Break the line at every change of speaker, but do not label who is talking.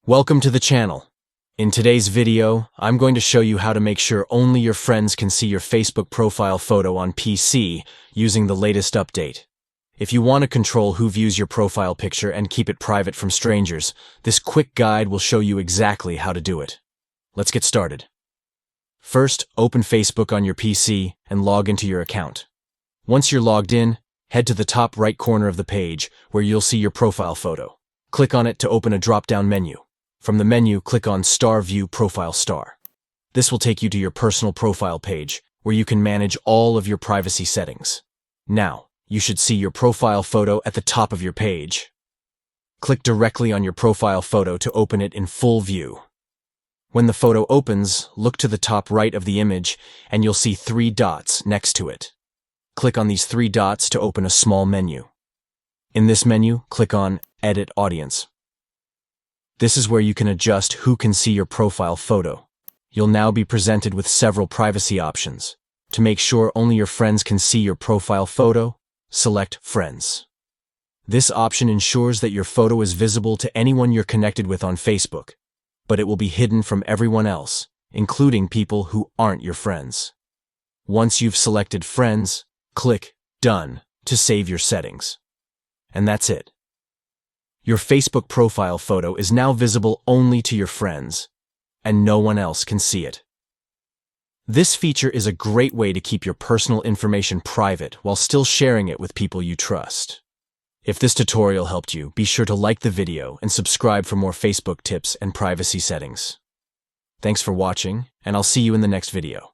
Welcome to the channel. In today's video, I'm going to show you how to make sure only your friends can see your Facebook profile photo on PC using the latest update. If you want to control who views your profile picture and keep it private from strangers, this quick guide will show you exactly how to do it. Let's get started. First, open Facebook on your PC and log into your account. Once you're logged in, head to the top right corner of the page where you'll see your profile photo. Click on it to open a drop-down menu. From the menu, click on Star View Profile Star. This will take you to your personal profile page, where you can manage all of your privacy settings. Now, you should see your profile photo at the top of your page. Click directly on your profile photo to open it in full view. When the photo opens, look to the top right of the image, and you'll see 3 dots next to it. Click on these 3 dots to open a small menu. In this menu, click on Edit Audience. This is where you can adjust who can see your profile photo. You'll now be presented with several privacy options. To make sure only your friends can see your profile photo, select Friends. This option ensures that your photo is visible to anyone you're connected with on Facebook, but it will be hidden from everyone else, including people who aren't your friends. Once you've selected Friends, click Done to save your settings. And that's it. Your Facebook profile photo is now visible only to your friends, and no one else can see it. This feature is a great way to keep your personal information private while still sharing it with people you trust. If this tutorial helped you, be sure to like the video and subscribe for more Facebook tips and privacy settings. Thanks for watching, and I'll see you in the next video.